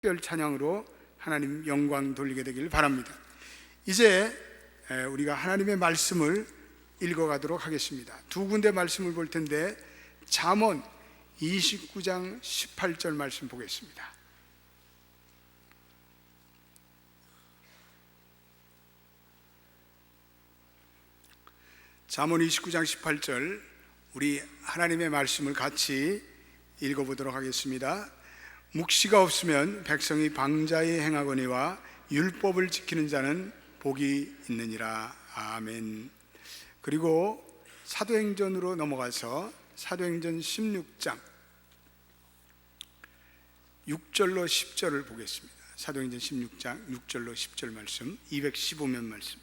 특별 찬양으로 하나님 영광 돌리게 되길 바랍니다. 이제 우리가 하나님의 말씀을 읽어가도록 하겠습니다. 두 군데 말씀을 볼 텐데 잠언 29장 18절 말씀 보겠습니다. 잠언 29장 18절, 우리 하나님의 말씀을 같이 읽어보도록 하겠습니다. 묵시가 없으면 백성이 방자히 행하거니와 율법을 지키는 자는 복이 있느니라. 아멘. 그리고 사도행전으로 넘어가서 사도행전 16장 6절로 10절을 보겠습니다. 사도행전 16장 6절로 10절 말씀, 215면 말씀.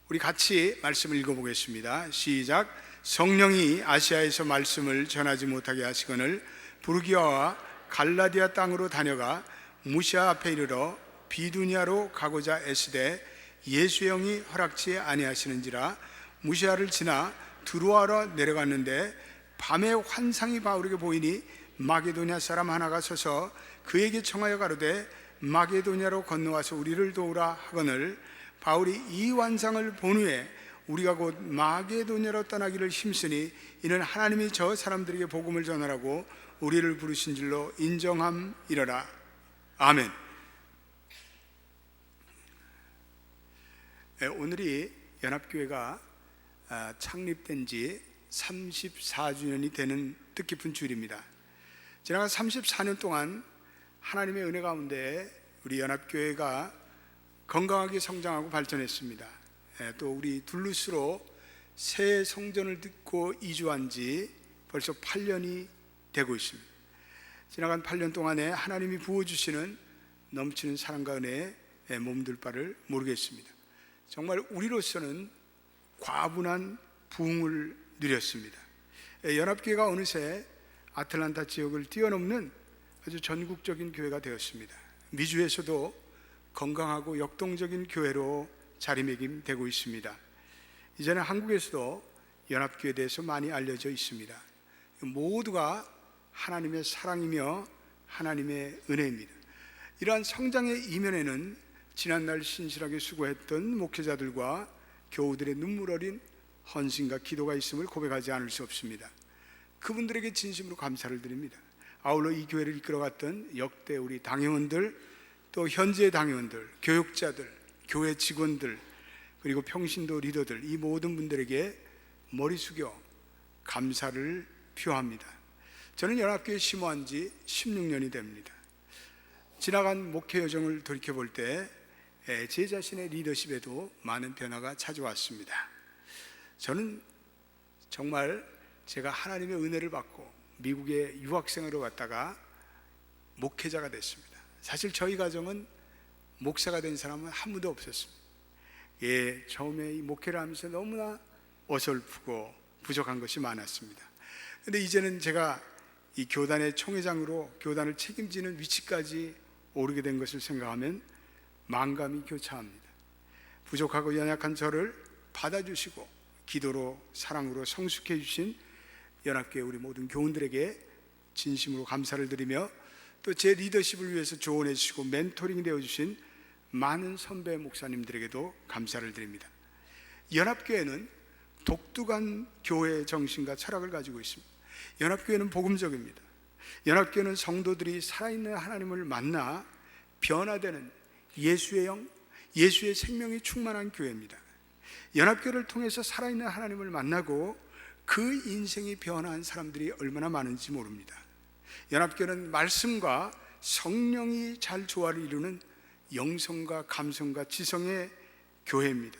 우리 같이 말씀을 읽어보겠습니다. 시작. 성령이 아시아에서 말씀을 전하지 못하게 하시거늘 부르기아와 갈라디아 땅으로 다녀가 무시아 앞에 이르러 비두니아로 가고자 애쓰되 예수의 영이 허락지 아니하시는지라. 무시아를 지나 드로아로 내려갔는데 밤에 환상이 바울에게 보이니 마게도냐 사람 하나가 서서 그에게 청하여 가로되 마게도냐로 건너와서 우리를 도우라 하거늘 바울이 이 환상을 본 후에 우리가 곧 마게도냐로 떠나기를 힘쓰니 이는 하나님이 저 사람들에게 복음을 전하라고 우리를 부르신 줄로 인정함이러라. 아멘. 오늘이 연합교회가 창립된 지 34주년이 되는 뜻깊은 주일입니다. 지나간 34년 동안 하나님의 은혜 가운데 우리 연합교회가 건강하게 성장하고 발전했습니다. 또 우리 둘루스로 새 성전을 듣고 이주한 지 벌써 8년이 되고 있습니다. 지나간 8년 동안에 하나님이 부어주시는 넘치는 사랑과 은혜에 몸둘 바를 모르겠습니다. 정말 우리로서는 과분한 부흥을 누렸습니다. 연합교회가 어느새 아틀란타 지역을 뛰어넘는 아주 전국적인 교회가 되었습니다. 미주에서도 건강하고 역동적인 교회로 자리매김되고 있습니다. 이제는 한국에서도 연합교회에 대해서 많이 알려져 있습니다. 모두가 하나님의 사랑이며 하나님의 은혜입니다. 이러한 성장의 이면에는 지난날 신실하게 수고했던 목회자들과 교우들의 눈물 어린 헌신과 기도가 있음을 고백하지 않을 수 없습니다. 그분들에게 진심으로 감사를 드립니다. 아울러 이 교회를 이끌어갔던 역대 우리 당회원들, 또 현재 당회원들, 교육자들, 교회 직원들, 그리고 평신도 리더들, 이 모든 분들에게 머리 숙여 감사를 표합니다. 저는 연합교회 심호한 지 16년이 됩니다. 지나간 목회 여정을 돌이켜볼 때 제 자신의 리더십에도 많은 변화가 찾아왔습니다. 저는 정말 제가 하나님의 은혜를 받고 미국에 유학생으로 갔다가 목회자가 됐습니다. 사실 저희 가정은 목사가 된 사람은 한 분도 없었습니다. 처음에 이 목회를 하면서 너무나 어설프고 부족한 것이 많았습니다. 그런데 이제는 제가 이 교단의 총회장으로 교단을 책임지는 위치까지 오르게 된 것을 생각하면 만감이 교차합니다. 부족하고 연약한 저를 받아주시고 기도로 사랑으로 성숙해 주신 연합교회 우리 모든 교우들에게 진심으로 감사를 드리며 또 제 리더십을 위해서 조언해 주시고 멘토링 되어 주신 많은 선배 목사님들에게도 감사를 드립니다. 연합교회는 독특한 교회 정신과 철학을 가지고 있습니다. 연합교회는 복음적입니다. 연합교회는 성도들이 살아있는 하나님을 만나 변화되는 예수의 영, 예수의 생명이 충만한 교회입니다. 연합교회를 통해서 살아있는 하나님을 만나고 그 인생이 변화한 사람들이 얼마나 많은지 모릅니다. 연합교회는 말씀과 성령이 잘 조화를 이루는 영성과 감성과 지성의 교회입니다.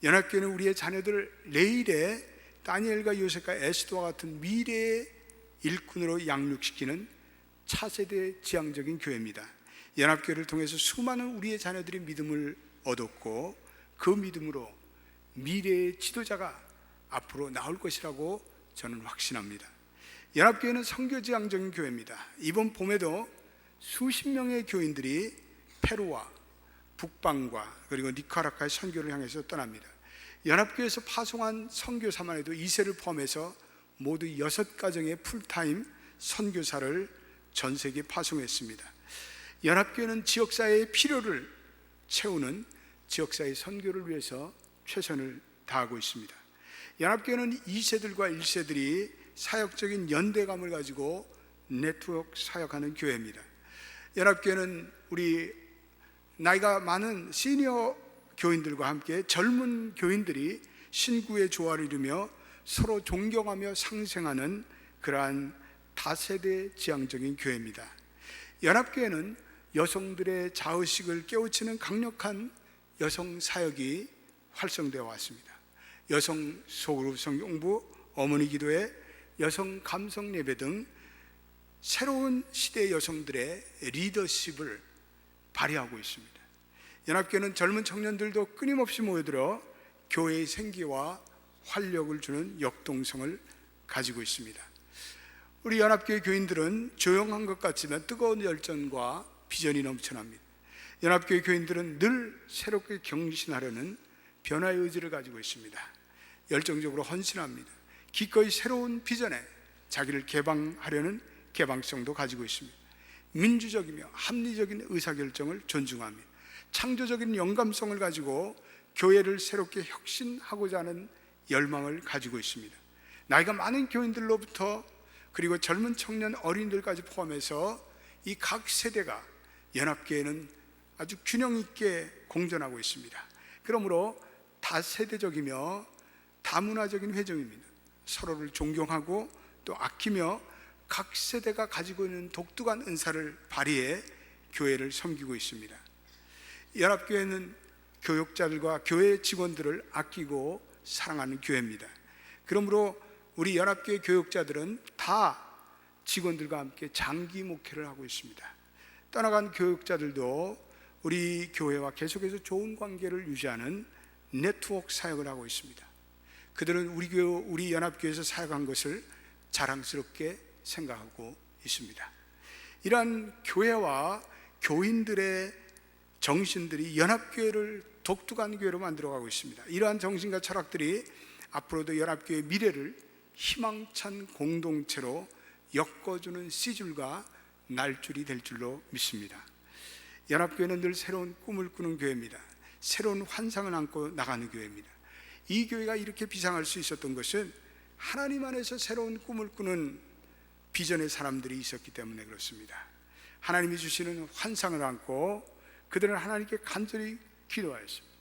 연합교회는 우리의 자녀들 내일의 다니엘과 요셉과 에스더와 같은 미래의 일꾼으로 양육시키는 차세대 지향적인 교회입니다. 연합교회를 통해서 수많은 우리의 자녀들이 믿음을 얻었고 그 믿음으로 미래의 지도자가 앞으로 나올 것이라고 저는 확신합니다. 연합교회는 선교지향적인 교회입니다. 이번 봄에도 수십 명의 교인들이 페루와 북방과 그리고 니카라과의 선교를 향해서 떠납니다. 연합교회에서 파송한 선교사만 해도 2세를 포함해서 모두 6가정의 풀타임 선교사를 전 세계에 파송했습니다. 연합교회는 지역사회의 필요를 채우는 지역사회 선교를 위해서 최선을 다하고 있습니다. 연합교회는 2세들과 1세들이 사역적인 연대감을 가지고 네트워크 사역하는 교회입니다. 연합교회는 우리 나이가 많은 시니어 교인들과 함께 젊은 교인들이 신구의 조화를 이루며 서로 존경하며 상생하는 그러한 다세대 지향적인 교회입니다. 연합교회는 여성들의 자의식을 깨우치는 강력한 여성 사역이 활성되어 왔습니다. 여성 소그룹 성경부, 어머니 기도회, 여성 감성 예배 등 새로운 시대의 여성들의 리더십을 발휘하고 있습니다. 연합교회는 젊은 청년들도 끊임없이 모여들어 교회의 생기와 활력을 주는 역동성을 가지고 있습니다. 우리 연합교회 교인들은 조용한 것 같지만 뜨거운 열정과 비전이 넘쳐납니다. 연합교회 교인들은 늘 새롭게 경신하려는 변화의 의지를 가지고 있습니다. 열정적으로 헌신합니다. 기꺼이 새로운 비전에 자기를 개방하려는 개방성도 가지고 있습니다. 민주적이며 합리적인 의사결정을 존중합니다. 창조적인 영감성을 가지고 교회를 새롭게 혁신하고자 하는 열망을 가지고 있습니다. 나이가 많은 교인들로부터 그리고 젊은 청년 어린이들까지 포함해서 이 각 세대가 연합교회는 아주 균형 있게 공존하고 있습니다. 그러므로 다세대적이며 다문화적인 회정입니다. 서로를 존경하고 또 아끼며 각 세대가 가지고 있는 독특한 은사를 발휘해 교회를 섬기고 있습니다. 연합교회는 교육자들과 교회 직원들을 아끼고 사랑하는 교회입니다. 그러므로 우리 연합교회 교육자들은 다 직원들과 함께 장기 목회를 하고 있습니다. 떠나간 교육자들도 우리 교회와 계속해서 좋은 관계를 유지하는 네트워크 사역을 하고 있습니다. 그들은 우리 연합교회에서 사역한 것을 자랑스럽게 생각하고 있습니다. 이러한 교회와 교인들의 정신들이 연합교회를 독특한 교회로 만들어가고 있습니다. 이러한 정신과 철학들이 앞으로도 연합교회의 미래를 희망찬 공동체로 엮어주는 씨줄과 날줄이 될 줄로 믿습니다. 연합교회는 늘 새로운 꿈을 꾸는 교회입니다. 새로운 환상을 안고 나가는 교회입니다. 이 교회가 이렇게 비상할 수 있었던 것은 하나님 안에서 새로운 꿈을 꾸는 비전의 사람들이 있었기 때문에 그렇습니다. 하나님이 주시는 환상을 안고 그들은 하나님께 간절히 기도하였습니다.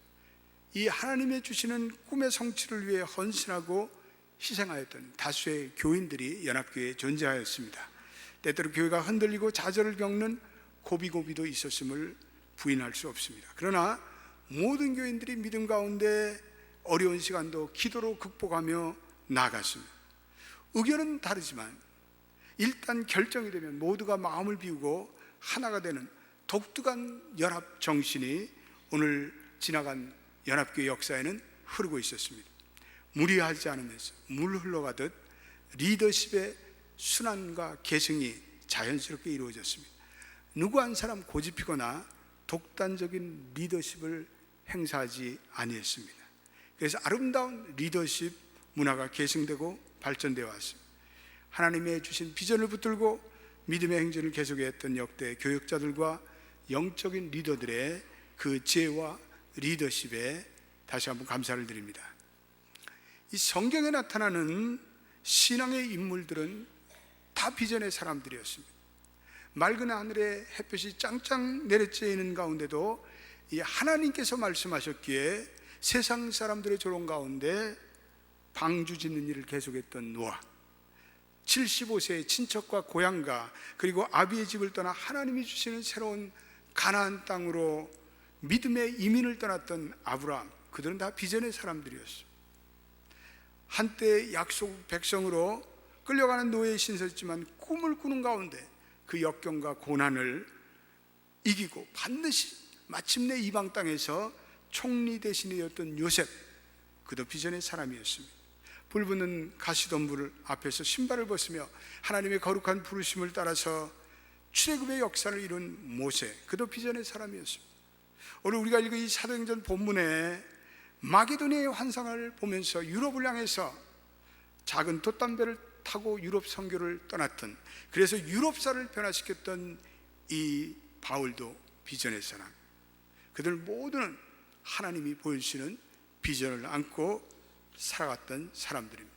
이 하나님의 주시는 꿈의 성취를 위해 헌신하고 희생하였던 다수의 교인들이 연합교회에 존재하였습니다. 때때로 교회가 흔들리고 좌절을 겪는 고비고비도 있었음을 부인할 수 없습니다. 그러나 모든 교인들이 믿음 가운데 어려운 시간도 기도로 극복하며 나아갔습니다. 의견은 다르지만 일단 결정이 되면 모두가 마음을 비우고 하나가 되는 독특한 연합 정신이 오늘 지나간 연합교회 역사에는 흐르고 있었습니다. 무리하지 않으면서 물 흘러가듯 리더십의 순환과 계승이 자연스럽게 이루어졌습니다. 누구 한 사람 고집피거나 독단적인 리더십을 행사하지 아니했습니다. 그래서 아름다운 리더십 문화가 계승되고 발전되어 왔습니다. 하나님의 주신 비전을 붙들고 믿음의 행진을 계속했던 역대 교육자들과 영적인 리더들의 그 지혜와 리더십에 다시 한번 감사를 드립니다. 이 성경에 나타나는 신앙의 인물들은 다 비전의 사람들이었습니다. 맑은 하늘에 햇볕이 짱짱 내려쬐는 가운데도 이 하나님께서 말씀하셨기에 세상 사람들의 조롱 가운데 방주 짓는 일을 계속했던 노아, 75세의 친척과 고향가 그리고 아비의 집을 떠나 하나님이 주시는 새로운 가나안 땅으로 믿음의 이민을 떠났던 아브라함, 그들은 다 비전의 사람들이었어요. 한때 약속 백성으로 끌려가는 노예의 신세였지만 꿈을 꾸는 가운데 그 역경과 고난을 이기고 반드시 마침내 이방 땅에서 총리 대신이었던 요셉, 그도 비전의 사람이었습니다. 불붙는 가시덤불 앞에서 신발을 벗으며 하나님의 거룩한 부르심을 따라서 출애굽의 역사를 이룬 모세, 그도 비전의 사람이었습니다. 오늘 우리가 읽은 이 사도행전 본문에 마게도니아의 환상을 보면서 유럽을 향해서 작은 돛담배를 타고 유럽 선교를 떠났던, 그래서 유럽사를 변화시켰던 이 바울도 비전의 사람, 그들 모두는 하나님이 보여주시는 비전을 안고 살아갔던 사람들입니다.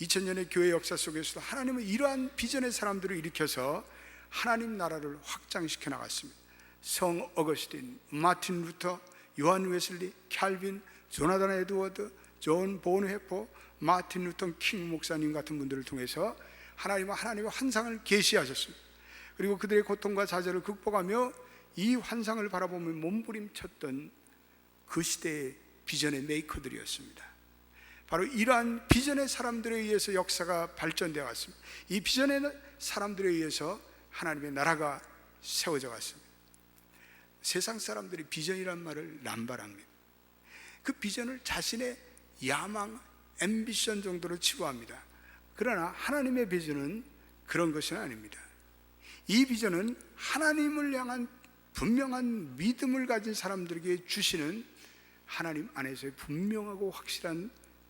2000년의 교회 역사 속에서도 하나님은 이러한 비전의 사람들을 일으켜서 하나님 나라를 확장시켜 나갔습니다. 성 어거스틴, 마틴 루터, 요한 웨슬리, 캘빈, 조나단 에드워드, 존 보너회포, 마틴 루터 킹 목사님 같은 분들을 통해서 하나님의 환상을 계시하셨습니다. 그리고 그들의 고통과 좌절을 극복하며 이 환상을 바라보며 몸부림쳤던 그 시대의 비전의 메이커들이었습니다. 바로 이러한 비전의 사람들에 의해서 역사가 발전되어 왔습니다. 이 비전의 사람들에 의해서 하나님의 나라가 세워져 갔습니다. 세상 사람들이 비전이란 말을 남발합니다. 그 비전을 자신의 야망, 앰비션 정도로 치부합니다. 그러나 하나님의 비전은 그런 것은 아닙니다. 이 비전은 하나님을 향한 분명한 믿음을 가진 사람들에게 주시는 하나님 안에서의 분명하고 확실한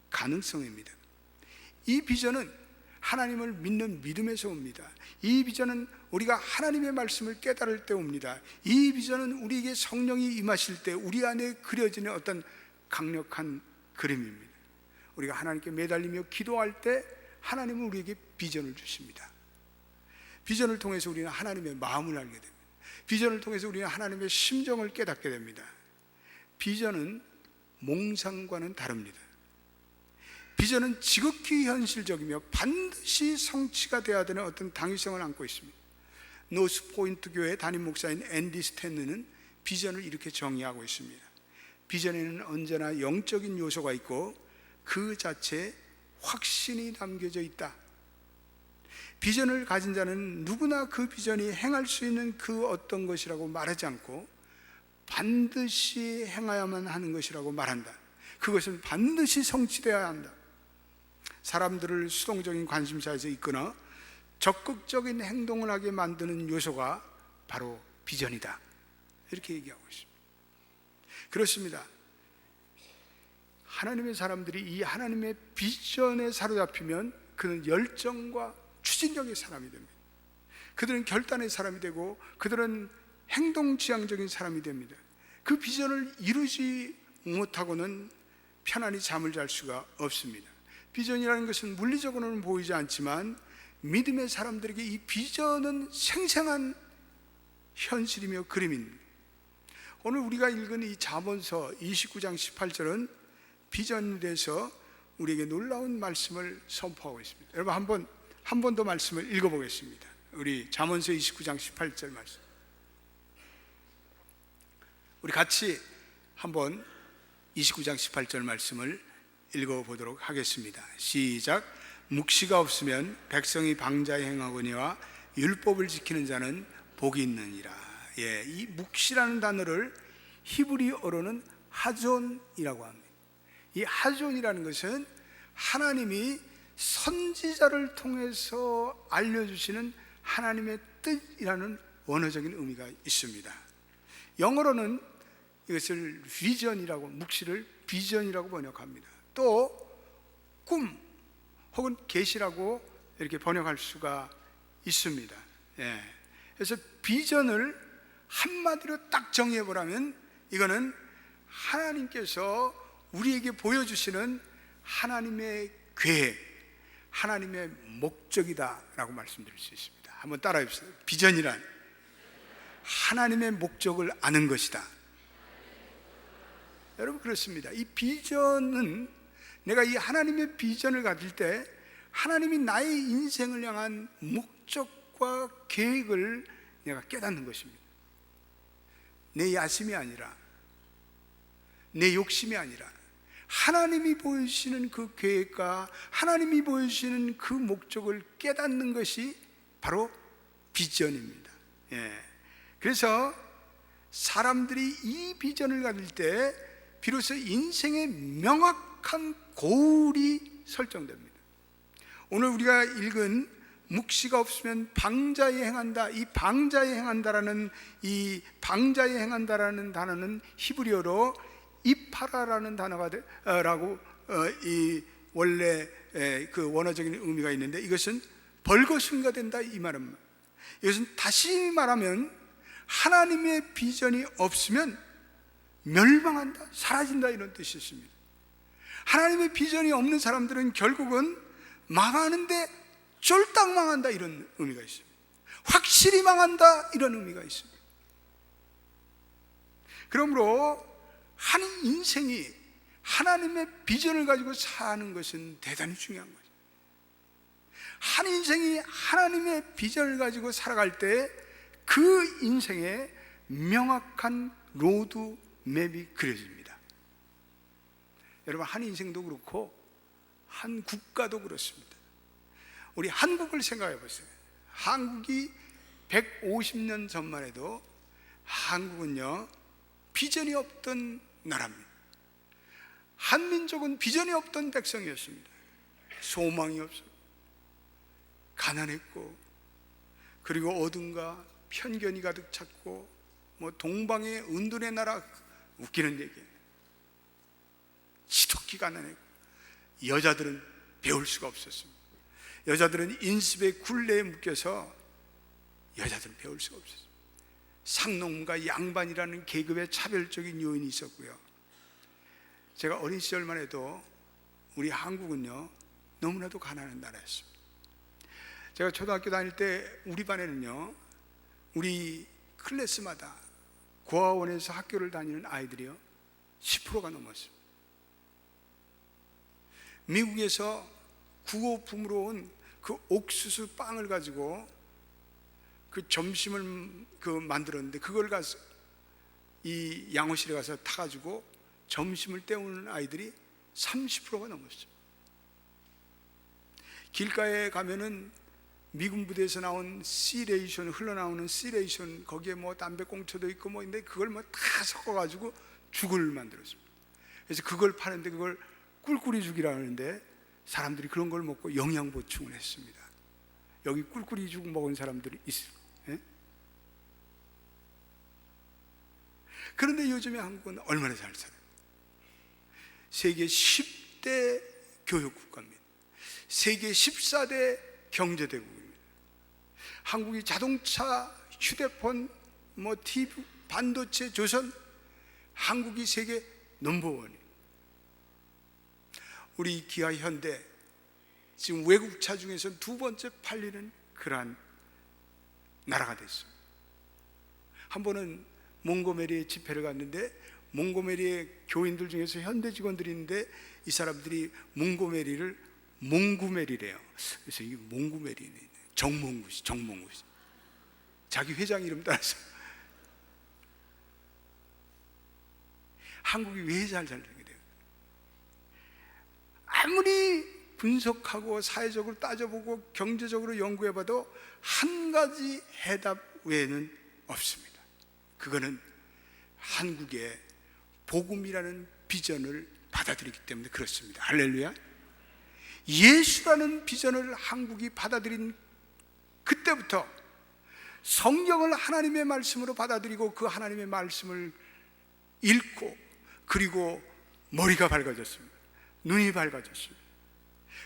가능성입니다. 이 비전은 하나님을 믿는 믿음에서 옵니다. 이 비전은 우리가 하나님의 말씀을 깨달을 때 옵니다. 이 비전은 우리에게 성령이 임하실 때 우리 안에 그려지는 어떤 강력한 그림입니다. 우리가 하나님께 매달리며 기도할 때 하나님은 우리에게 비전을 주십니다. 비전을 통해서 우리는 하나님의 마음을 알게 됩니다. 비전을 통해서 우리는 하나님의 심정을 깨닫게 됩니다. 비전은 몽상과는 다릅니다. 비전은 지극히 현실적이며 반드시 성취가 되어야 되는 어떤 당위성을 안고 있습니다. 노스포인트 교회 담임 목사인 앤디 스탠리는 비전을 이렇게 정의하고 있습니다. 비전에는 언제나 영적인 요소가 있고 그 자체에 확신이 담겨져 있다. 비전을 가진 자는 누구나 그 비전이 행할 수 있는 그 어떤 것이라고 말하지 않고 반드시 행해야만 하는 것이라고 말한다. 그것은 반드시 성취되어야 한다. 사람들을 수동적인 관심사에서 이끌어 적극적인 행동을 하게 만드는 요소가 바로 비전이다. 이렇게 얘기하고 있습니다. 그렇습니다. 하나님의 사람들이 이 하나님의 비전에 사로잡히면 그는 열정과 추진력의 사람이 됩니다. 그들은 결단의 사람이 되고 그들은 행동지향적인 사람이 됩니다. 그 비전을 이루지 못하고는 편안히 잠을 잘 수가 없습니다. 비전이라는 것은 물리적으로는 보이지 않지만 믿음의 사람들에게 이 비전은 생생한 현실이며 그림입니다. 오늘 우리가 읽은 이 잠언서 29장 18절은 비전에 대해서 우리에게 놀라운 말씀을 선포하고 있습니다. 여러분 한 번 더 말씀을 읽어보겠습니다. 우리 잠언서 29장 18절 말씀, 우리 같이 한번 29장 18절 말씀을 읽어보도록 하겠습니다. 시작. 묵시가 없으면 백성이 방자에 행하거니와 율법을 지키는 자는 복이 있느니라. 이 묵시라는 단어를 히브리어로는 하존이라고 합니다. 이 하존이라는 것은 하나님이 선지자를 통해서 알려주시는 하나님의 뜻이라는 원어적인 의미가 있습니다. 영어로는 이것을 비전이라고, 묵시를 비전이라고 번역합니다. 또 꿈 혹은 계시라고 이렇게 번역할 수가 있습니다. 그래서 비전을 한마디로 딱 정의해보라면 이거는 하나님께서 우리에게 보여주시는 하나님의 계획, 하나님의 목적이다라고 말씀드릴 수 있습니다. 한번 따라해 보세요. 비전이란 하나님의 목적을 아는 것이다. 여러분, 그렇습니다. 이 비전은, 내가 이 하나님의 비전을 가질 때 하나님이 나의 인생을 향한 목적과 계획을 내가 깨닫는 것입니다. 내 야심이 아니라, 내 욕심이 아니라 하나님이 보여주시는 그 계획과 하나님이 보여주시는 그 목적을 깨닫는 것이 바로 비전입니다. 그래서 사람들이 이 비전을 가질 때 비로소 인생의 명확한 고울이 설정됩니다. 오늘 우리가 읽은 묵시가 없으면 방자에 행한다, 이 방자에 행한다라는, 이 방자에 행한다라는 단어는 히브리어로 이파라라는 단어가 이 원래 그 원어적인 의미가 있는데, 이것은 벌거숭이가 된다 이 말은, 이것은 다시 말하면 하나님의 비전이 없으면 멸망한다, 사라진다, 이런 뜻이 있습니다. 하나님의 비전이 없는 사람들은 결국은 망하는데 쫄딱 망한다, 이런 의미가 있습니다. 확실히 망한다, 이런 의미가 있습니다. 그러므로 한 인생이 하나님의 비전을 가지고 사는 것은 대단히 중요한 거죠. 한 인생이 하나님의 비전을 가지고 살아갈 때 그 인생에 명확한 로드맵이 그려집니다. 여러분, 한 인생도 그렇고 한 국가도 그렇습니다. 우리 한국을 생각해 보세요. 한국이 150년 전만 해도 한국은요, 비전이 없던 나라입니다. 한민족은 비전이 없던 백성이었습니다. 소망이 없어, 가난했고, 그리고 어둠과 편견이 가득 찼고, 뭐 동방의 은둔의 나라, 웃기는 얘기예요. 지독히 가난했고, 여자들은 배울 수가 없었습니다. 여자들은 인습의 굴레에 묶여서 여자들은 배울 수가 없었습니다. 상농과 양반이라는 계급의 차별적인 요인이 있었고요. 제가 어린 시절만 해도 우리 한국은요, 너무나도 가난한 나라였습니다. 제가 초등학교 다닐 때 우리 반에는요, 우리 클래스마다 고아원에서 학교를 다니는 아이들이요 10%가 넘었습니다. 미국에서 구호품으로 온 그 옥수수 빵을 가지고 그 점심을 만들었는데, 그걸 가서 이 양호실에 가서 타가지고 점심을 때우는 아이들이 30%가 넘었어요. 길가에 가면은 미군 부대에서 나온 C레이션, 흘러나오는 C레이션, 거기에 뭐 담배꽁초도 있고 뭐 있는데, 그걸 뭐 다 섞어가지고 죽을 만들었습니다. 그래서 그걸 파는데 그걸 꿀꿀이 죽이라 하는데, 사람들이 그런 걸 먹고 영양 보충을 했습니다. 여기 꿀꿀이 죽 먹은 사람들이 있어요. 예? 그런데 요즘에 한국은 얼마나 잘 살아요? 세계 10대 교육국가입니다. 세계 14대 경제대국입니다. 한국이 자동차, 휴대폰, 뭐 TV, 반도체, 조선, 한국이 세계 넘버원이에요. 우리 기아, 현대, 지금 외국차 중에서 두 번째 팔리는 그러한 나라가 됐습니다. 한 번은 몽고메리에 집회를 갔는데, 몽고메리의 교인들 중에서 현대 직원들이 있는데, 이 사람들이 몽고메리를 몽구메리래요. 그래서 이게 몽구메리네, 정몽구시, 정몽구시, 자기 회장 이름 따라서. 한국이 왜 잘 살게 돼요? 아무리 분석하고 사회적으로 따져보고 경제적으로 연구해봐도 한 가지 해답 외에는 없습니다. 그거는 한국의 복음이라는 비전을 받아들이기 때문에 그렇습니다. 할렐루야. 예수라는 비전을 한국이 받아들인 그때부터 성경을 하나님의 말씀으로 받아들이고, 그 하나님의 말씀을 읽고, 그리고 머리가 밝아졌습니다. 눈이 밝아졌습니다.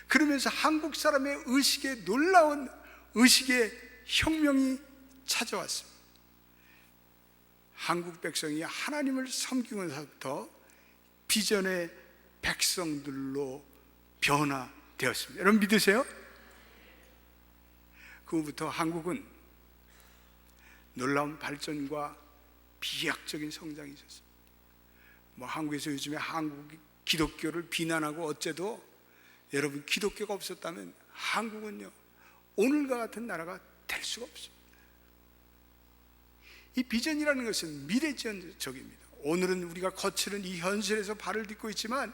그러면서 한국 사람의 의식에 놀라운 의식의 혁명이 찾아왔습니다. 한국 백성이 하나님을 섬기면서부터 비전의 백성들로 변화되었습니다. 여러분 믿으세요? 그 후부터 한국은 놀라운 발전과 비약적인 성장이 있었습니다. 뭐 한국에서 요즘에 한국 기독교를 비난하고 어째도, 여러분 기독교가 없었다면 한국은요 오늘과 같은 나라가 될 수가 없습니다. 이 비전이라는 것은 미래지향적입니다. 오늘은 우리가 거칠은 이 현실에서 발을 딛고 있지만,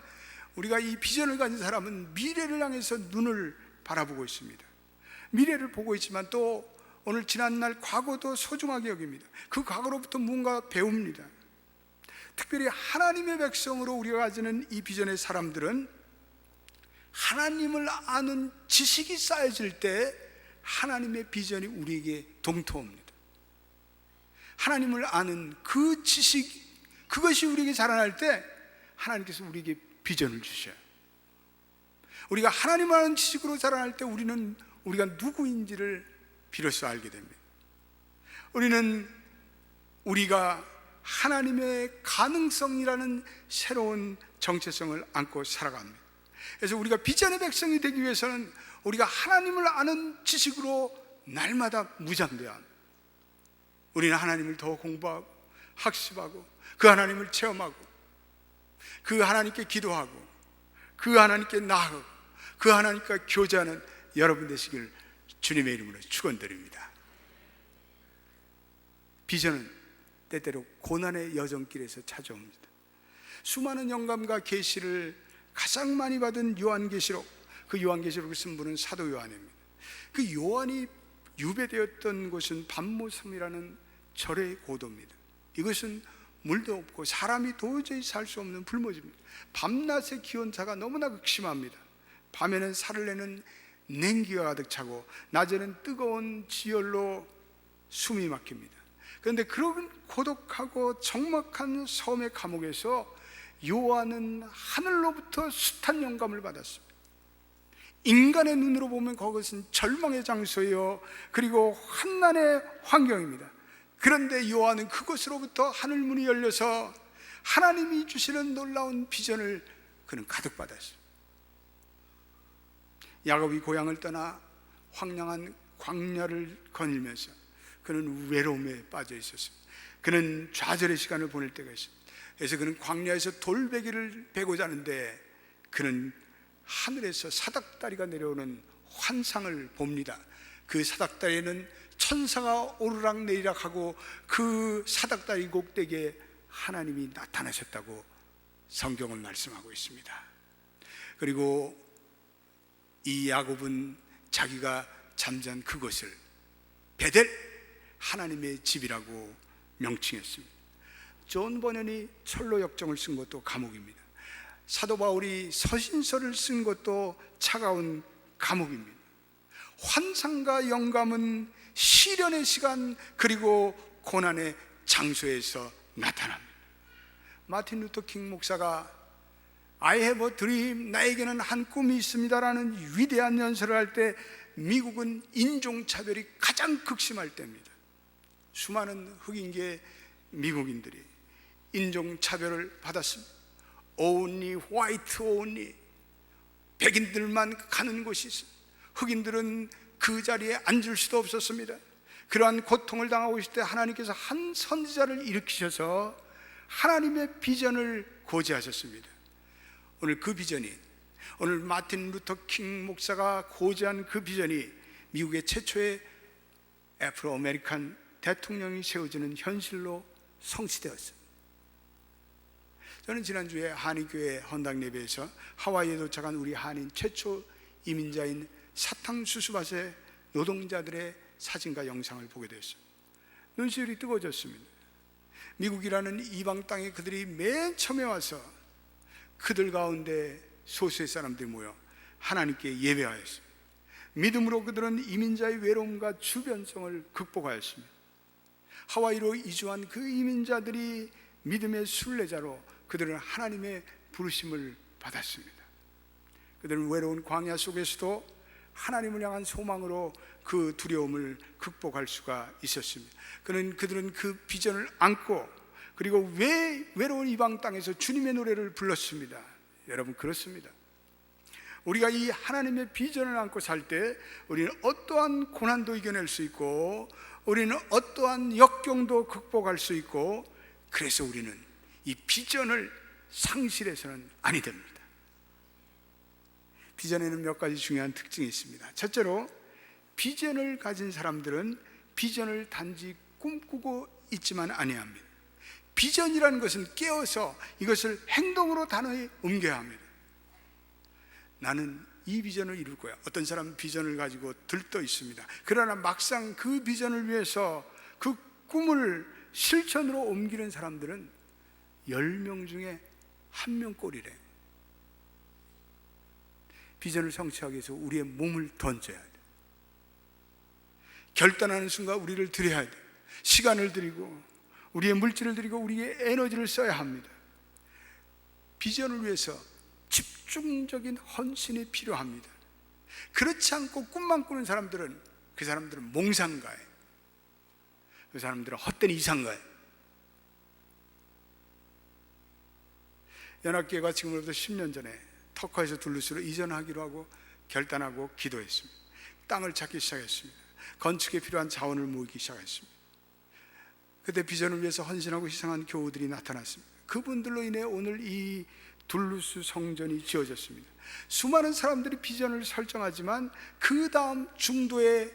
우리가 이 비전을 가진 사람은 미래를 향해서 눈을 바라보고 있습니다. 미래를 보고 있지만 또 오늘 지난날 과거도 소중하게 여깁니다. 그 과거로부터 뭔가 배웁니다. 특별히 하나님의 백성으로 우리가 가지는 이 비전의 사람들은 하나님을 아는 지식이 쌓여질 때 하나님의 비전이 우리에게 동토합니다. 하나님을 아는 그 지식, 그것이 우리에게 자라날 때 하나님께서 우리에게 비전을 주셔요. 우리가 하나님을 아는 지식으로 자라날 때 우리는 우리가 누구인지를 비로소 알게 됩니다. 우리는 우리가 하나님의 가능성이라는 새로운 정체성을 안고 살아갑니다. 그래서 우리가 비전의 백성이 되기 위해서는 우리가 하나님을 아는 지식으로 날마다 무장되어야 합니다. 우리는 하나님을 더 공부하고 학습하고 그 하나님을 체험하고 그 하나님께 기도하고 그 하나님께 나아가고 그 하나님과 교제하는 여러분 되시길 주님의 이름으로 축원드립니다. 비전은 때때로 고난의 여정길에서 찾아옵니다. 수많은 영감과 계시를 가장 많이 받은 요한계시록, 그 요한계시록을 쓴 분은 사도 요한입니다. 그 요한이 유배되었던 곳은 밤모섬이라는 절의 고도입니다. 이것은 물도 없고 사람이 도저히 살 수 없는 불모지입니다. 밤낮의 기온차가 너무나 극심합니다. 밤에는 살을 내는 냉기가 가득 차고 낮에는 뜨거운 지열로 숨이 막힙니다. 그런데 그런 고독하고 적막한 섬의 감옥에서 요한은 하늘로부터 숱한 영감을 받았습니다. 인간의 눈으로 보면 그것은 절망의 장소예요. 그리고 환난의 환경입니다. 그런데 요한은 그곳으로부터 하늘문이 열려서 하나님이 주시는 놀라운 비전을 그는 가득 받았습니다. 야곱이 고향을 떠나 황량한 광야를 거닐면서 그는 외로움에 빠져 있었습니다. 그는 좌절의 시간을 보낼 때가 있습니다. 그래서 그는 광야에서 돌베개를 베고자 하는데 그는 하늘에서 사닥다리가 내려오는 환상을 봅니다. 그 사닥다리에는 천사가 오르락 내리락 하고 그 사닥다리 꼭대기에 하나님이 나타나셨다고 성경은 말씀하고 있습니다. 그리고 이 야곱은 자기가 잠잔 그곳을 베델, 하나님의 집이라고 명칭했습니다. 존 버년이 철로 역정을 쓴 것도 감옥입니다. 사도 바울이 서신서를 쓴 것도 차가운 감옥입니다. 환상과 영감은 시련의 시간 그리고 고난의 장소에서 나타납니다. 마틴 루터 킹 목사가 I have a dream, 나에게는 한 꿈이 있습니다라는 위대한 연설을 할 때 미국은 인종차별이 가장 극심할 때입니다. 수많은 흑인계 미국인들이 인종차별을 받았습니다. Only white only, 백인들만 가는 곳이 있습니다. 흑인들은 그 자리에 앉을 수도 없었습니다. 그러한 고통을 당하고 있을 때 하나님께서 한 선지자를 일으키셔서 하나님의 비전을 고지하셨습니다. 오늘 그 비전이, 오늘 마틴 루터 킹 목사가 고지한 그 비전이 미국의 최초의 애프로 아메리칸 대통령이 세워지는 현실로 성취되었습니다. 저는 지난주에 한인교회 헌당 예배에서 하와이에 도착한 우리 한인 최초 이민자인 사탕수수밭의 노동자들의 사진과 영상을 보게 되었습니다. 눈시울이 뜨거워졌습니다. 미국이라는 이방 땅에 그들이 맨 처음에 와서 그들 가운데 소수의 사람들이 모여 하나님께 예배하였습니다. 믿음으로 그들은 이민자의 외로움과 주변성을 극복하였습니다. 하와이로 이주한 그 이민자들이 믿음의 순례자로 그들은 하나님의 부르심을 받았습니다. 그들은 외로운 광야 속에서도 하나님을 향한 소망으로 그 두려움을 극복할 수가 있었습니다. 그들은 그 비전을 안고 그리고 왜 외로운 이방 땅에서 주님의 노래를 불렀습니다. 여러분, 그렇습니다. 우리가 이 하나님의 비전을 안고 살 때 우리는 어떠한 고난도 이겨낼 수 있고 우리는 어떠한 역경도 극복할 수 있고, 그래서 우리는 이 비전을 상실해서는 아니 됩니다. 비전에는 몇 가지 중요한 특징이 있습니다. 첫째로, 비전을 가진 사람들은 비전을 단지 꿈꾸고 있지만 아니합니다. 비전이라는 것은 깨어서 이것을 행동으로 단호히 옮겨야 합니다. 나는 이 비전을 이룰 거야. 어떤 사람은 비전을 가지고 들떠 있습니다. 그러나 막상 그 비전을 위해서 그 꿈을 실천으로 옮기는 사람들은 10명 중에 1명 꼴이래. 비전을 성취하기 위해서 우리의 몸을 던져야 돼. 결단하는 순간 우리를 드려야 돼. 시간을 드리고 우리의 물질을 드리고 우리의 에너지를 써야 합니다. 비전을 위해서 집중적인 헌신이 필요합니다. 그렇지 않고 꿈만 꾸는 사람들은 그 사람들은 몽상가예요. 그 사람들은 헛된 이상가예요. 연합교회가 지금으로부터 10년 전에 터커에서 둘루스로 이전하기로 하고 결단하고 기도했습니다. 땅을 찾기 시작했습니다. 건축에 필요한 자원을 모으기 시작했습니다. 그때 비전을 위해서 헌신하고 희생한 교우들이 나타났습니다. 그분들로 인해 오늘 이 둘루스 성전이 지어졌습니다. 수많은 사람들이 비전을 설정하지만 그 다음 중도에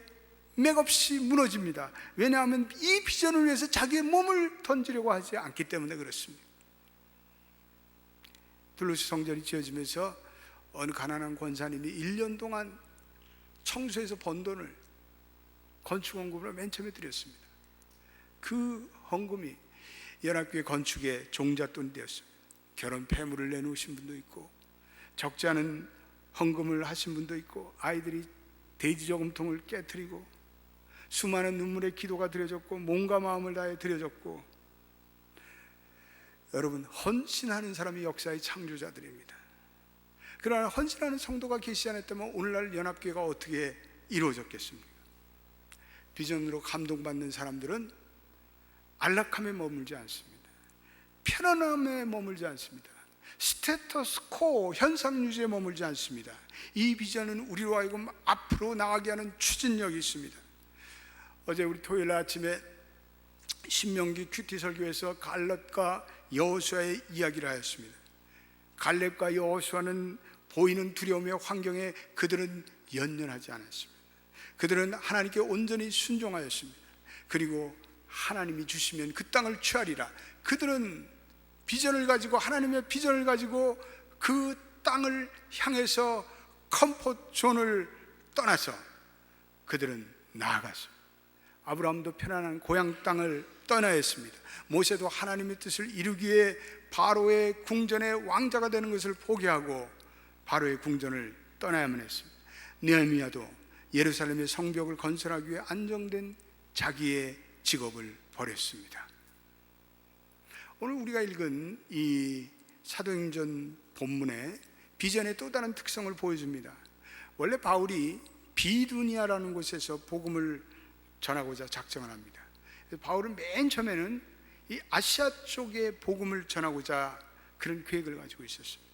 맥없이 무너집니다. 왜냐하면 이 비전을 위해서 자기의 몸을 던지려고 하지 않기 때문에 그렇습니다. 둘루스 성전이 지어지면서 어느 가난한 권사님이 1년 동안 청소해서 번 돈을 건축 헌금으로 맨 처음에 드렸습니다. 그 헌금이 연합교회 건축의 종잣돈이 되었습니다. 결혼 폐물을 내놓으신 분도 있고 적지 않은 헌금을 하신 분도 있고 아이들이 돼지 저금통을 깨트리고 수많은 눈물의 기도가 드려졌고 몸과 마음을 다해 드려졌고, 여러분, 헌신하는 사람이 역사의 창조자들입니다. 그러나 헌신하는 성도가 계시지 않았다면 오늘날 연합교회가 어떻게 이루어졌겠습니까? 비전으로 감동받는 사람들은 안락함에 머물지 않습니다. 편안함에 머물지 않습니다. 스테터스코 현상 유지에 머물지 않습니다. 이 비전은 우리로 하여금 앞으로 나가게 하는 추진력이 있습니다. 어제 우리 토요일 아침에 신명기 큐티 설교에서 갈렙과 여호수아의 이야기를 하였습니다. 갈렙과 여호수아는 보이는 두려움의 환경에 그들은 연연하지 않았습니다. 그들은 하나님께 온전히 순종하였습니다. 그리고 하나님이 주시면 그 땅을 취하리라. 그들은 비전을 가지고, 하나님의 비전을 가지고 그 땅을 향해서 컴포트 존을 떠나서 그들은 나아갔습니다. 아브라함도 편안한 고향 땅을 떠나야 했습니다. 모세도 하나님의 뜻을 이루기 위해 바로의 궁전의 왕자가 되는 것을 포기하고 바로의 궁전을 떠나야만 했습니다. 느헤미야도 예루살렘의 성벽을 건설하기 위해 안정된 자기의 직업을 버렸습니다. 오늘 우리가 읽은 이 사도행전 본문의 비전의 또 다른 특성을 보여줍니다. 원래 바울이 비두니아라는 곳에서 복음을 전하고자 작정을 합니다. 바울은 맨 처음에는 이 아시아 쪽에 복음을 전하고자 그런 계획을 가지고 있었습니다.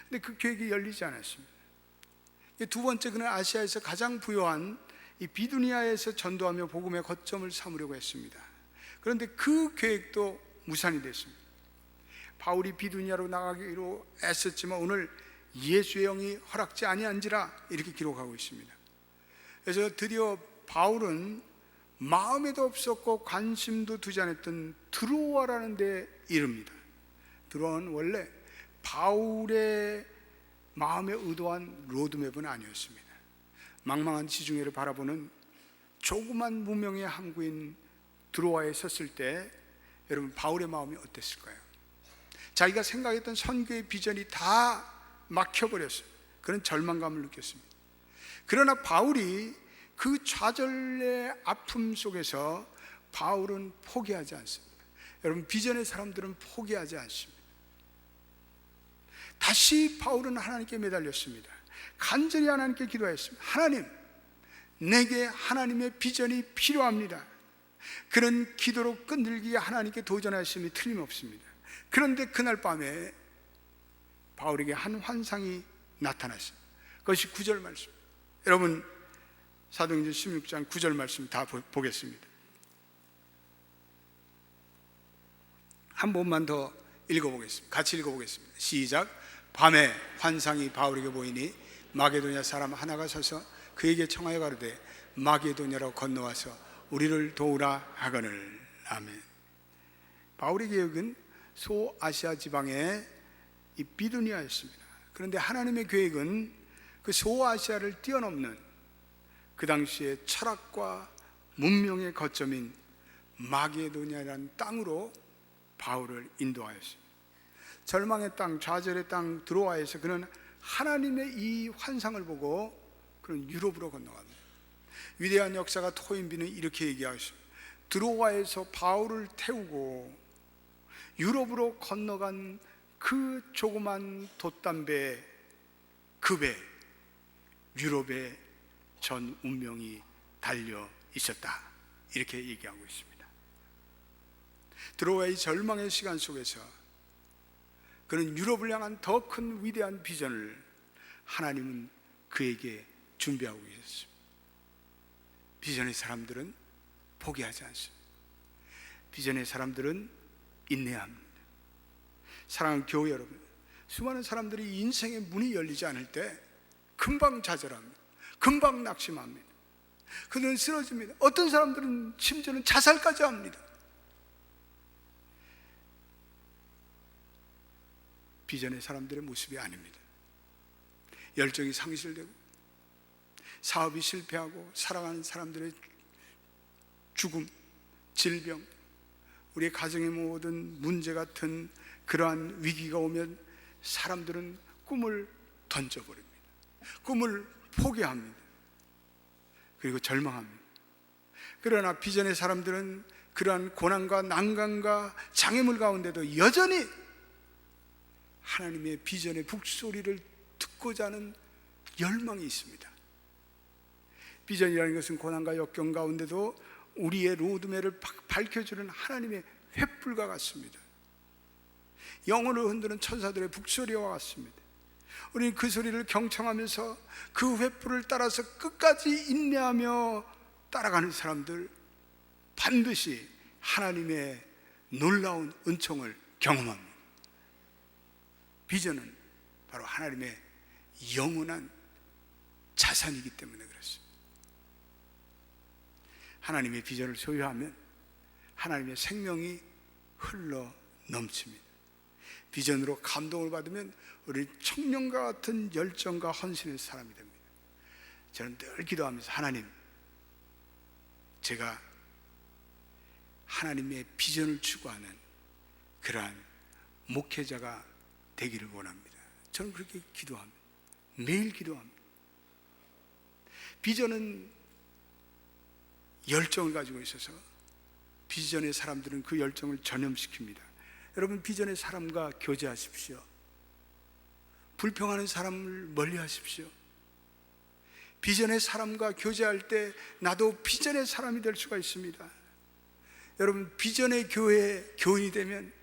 근데 그 계획이 열리지 않았습니다. 두 번째, 그는 아시아에서 가장 부유한 이 비두니아에서 전도하며 복음의 거점을 삼으려고 했습니다. 그런데 그 계획도 무산이 됐습니다. 바울이 비두니아로 나가기로 애썼지만 오늘 예수의 영이 허락지 아니한지라 이렇게 기록하고 있습니다. 그래서 드디어 바울은 마음에도 없었고 관심도 두지 않았던 드로아라는 데 이릅니다. 드로아는 원래 바울의 마음에 의도한 로드맵은 아니었습니다. 망망한 지중해를 바라보는 조그만 무명의 항구인 드로아에 섰을 때 여러분, 바울의 마음이 어땠을까요? 자기가 생각했던 선교의 비전이 다 막혀버렸어요. 그런 절망감을 느꼈습니다. 그러나 바울이 그 좌절의 아픔 속에서 바울은 포기하지 않습니다. 여러분, 비전의 사람들은 포기하지 않습니다. 다시 바울은 하나님께 매달렸습니다. 간절히 하나님께 기도했습니다. 하나님, 내게 하나님의 비전이 필요합니다. 그런 기도로 끈들기에 하나님께 도전하심이 틀림없습니다. 그런데 그날 밤에 바울에게 한 환상이 나타났습니다. 그것이 9절 말씀. 여러분, 사도행전 16장 9절 말씀 다 보겠습니다. 한 번만 더 읽어보겠습니다. 같이 읽어보겠습니다. 시작. 밤에 환상이 바울에게 보이니 마게도냐 사람 하나가 서서 그에게 청하여 가로되 마게도냐로 건너와서 우리를 도우라 하거늘. 아멘. 바울의 계획은 소아시아 지방의 이 비두니아였습니다. 그런데 하나님의 계획은 그 소아시아를 뛰어넘는 그 당시의 철학과 문명의 거점인 마게도냐라는 땅으로 바울을 인도하였습니다. 절망의 땅, 좌절의 땅 드로아에서 그는 하나님의 이 환상을 보고 그는 유럽으로 건너갑니다. 위대한 역사가 토인비는 이렇게 얘기하셨습니다. 드로아에서 바울을 태우고 유럽으로 건너간 그 조그만 돛담배 급에 유럽의 전 운명이 달려 있었다, 이렇게 얘기하고 있습니다. 드로와의 절망의 시간 속에서 그는 유럽을 향한 더 큰 위대한 비전을 하나님은 그에게 준비하고 계셨습니다. 비전의 사람들은 포기하지 않습니다. 비전의 사람들은 인내합니다. 사랑하는 교회 여러분, 수많은 사람들이 인생의 문이 열리지 않을 때 금방 좌절합니다. 금방 낙심합니다. 그들은 쓰러집니다. 어떤 사람들은 심지어는 자살까지 합니다. 비전의 사람들의 모습이 아닙니다. 열정이 상실되고 사업이 실패하고 살아가는 사람들의 죽음, 질병, 우리의 가정의 모든 문제 같은 그러한 위기가 오면 사람들은 꿈을 던져버립니다. 꿈을 포기합니다. 그리고 절망합니다. 그러나 비전의 사람들은 그러한 고난과 난관과 장애물 가운데도 여전히 하나님의 비전의 북소리를 듣고자 하는 열망이 있습니다. 비전이라는 것은 고난과 역경 가운데도 우리의 로드맵을 밝혀주는 하나님의 횃불과 같습니다. 영혼을 흔드는 천사들의 북소리와 같습니다. 우리는 그 소리를 경청하면서 그 횃불을 따라서 끝까지 인내하며 따라가는 사람들, 반드시 하나님의 놀라운 은총을 경험합니다. 비전은 바로 하나님의 영원한 자산이기 때문에 그렇습니다. 하나님의 비전을 소유하면 하나님의 생명이 흘러 넘칩니다. 비전으로 감동을 받으면 우리 청년과 같은 열정과 헌신의 사람이 됩니다. 저는 늘 기도하면서, 하나님, 제가 하나님의 비전을 추구하는 그러한 목회자가 되기를 원합니다. 저는 그렇게 기도합니다. 매일 기도합니다. 비전은 열정을 가지고 있어서 비전의 사람들은 그 열정을 전염시킵니다. 여러분, 비전의 사람과 교제하십시오. 불평하는 사람을 멀리하십시오. 비전의 사람과 교제할 때 나도 비전의 사람이 될 수가 있습니다. 여러분, 비전의 교회 교인이 되면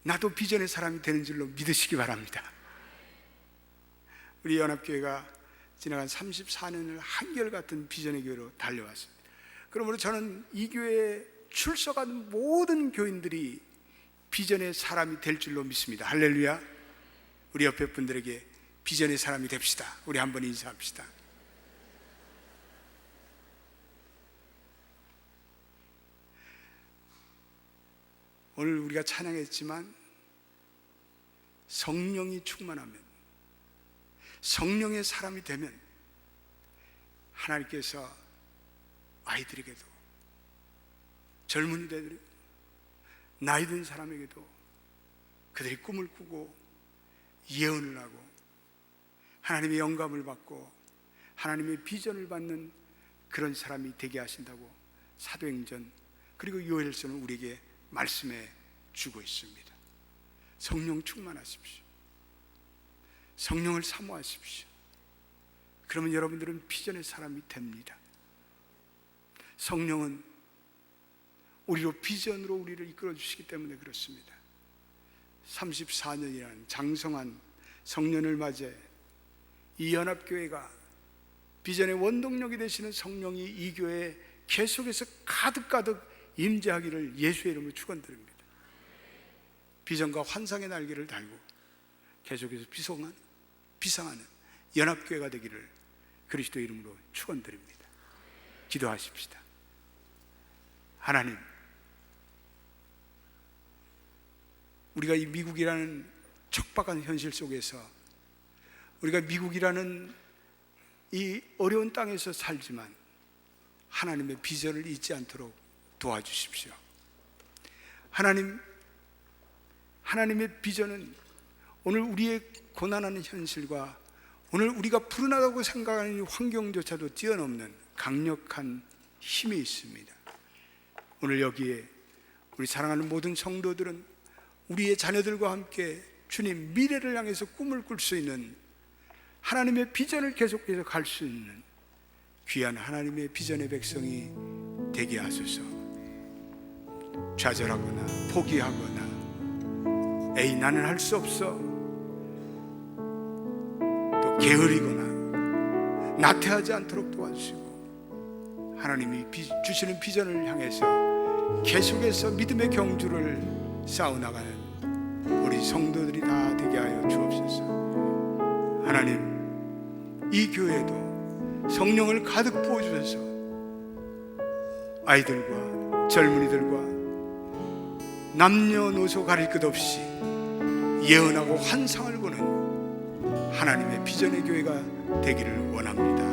나도 비전의 사람이 되는 줄로 믿으시기 바랍니다. 우리 연합교회가 지나간 34년을 한결같은 비전의 교회로 달려왔습니다. 그러므로 저는 이 교회에 출석하는 모든 교인들이 비전의 사람이 될 줄로 믿습니다. 할렐루야. 우리 옆에 분들에게 비전의 사람이 됩시다. 우리 한번 인사합시다. 오늘 우리가 찬양했지만 성령이 충만하면, 성령의 사람이 되면 하나님께서 아이들에게도, 젊은이들에게도, 나이 든 사람에게도 그들이 꿈을 꾸고 예언을 하고 하나님의 영감을 받고 하나님의 비전을 받는 그런 사람이 되게 하신다고 사도행전 그리고 요엘서는 우리에게 말씀해 주고 있습니다. 성령 충만하십시오. 성령을 사모하십시오. 그러면 여러분들은 비전의 사람이 됩니다. 성령은 우리로 비전으로 우리를 이끌어 주시기 때문에 그렇습니다. 34년이라는 장성한 성년을 맞이해 이 연합교회가 비전의 원동력이 되시는 성령이 이 교회에 계속해서 가득가득 임재하기를 예수의 이름으로 축원드립니다. 비전과 환상의 날개를 달고 계속해서 비상하는 연합교회가 되기를 그리스도 이름으로 축원드립니다. 기도하십시다. 하나님, 우리가 이 미국이라는 척박한 현실 속에서, 우리가 미국이라는 이 어려운 땅에서 살지만 하나님의 비전을 잊지 않도록 도와주십시오. 하나님, 하나님의 비전은 오늘 우리의 고난하는 현실과 오늘 우리가 불운하다고 생각하는 이 환경조차도 뛰어넘는 강력한 힘이 있습니다. 오늘 여기에 우리 사랑하는 모든 성도들은 우리의 자녀들과 함께 주님 미래를 향해서 꿈을 꿀 수 있는 하나님의 비전을 계속해서 갈 수 있는 귀한 하나님의 비전의 백성이 되게 하소서. 좌절하거나 포기하거나 에이 나는 할 수 없어 또 게으르거나 나태하지 않도록 도와주시고, 하나님이 주시는 비전을 향해서 계속해서 믿음의 경주를 쌓아나가는 우리 성도들이 다 되게 하여 주옵소서. 하나님, 이 교회도 성령을 가득 부어주셔서 아이들과 젊은이들과 남녀노소 가릴 것 없이 예언하고 환상을 보는 하나님의 비전의 교회가 되기를 원합니다.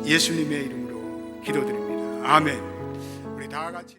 예수님의 이름으로 기도드립니다. 아멘. 우리 다 같이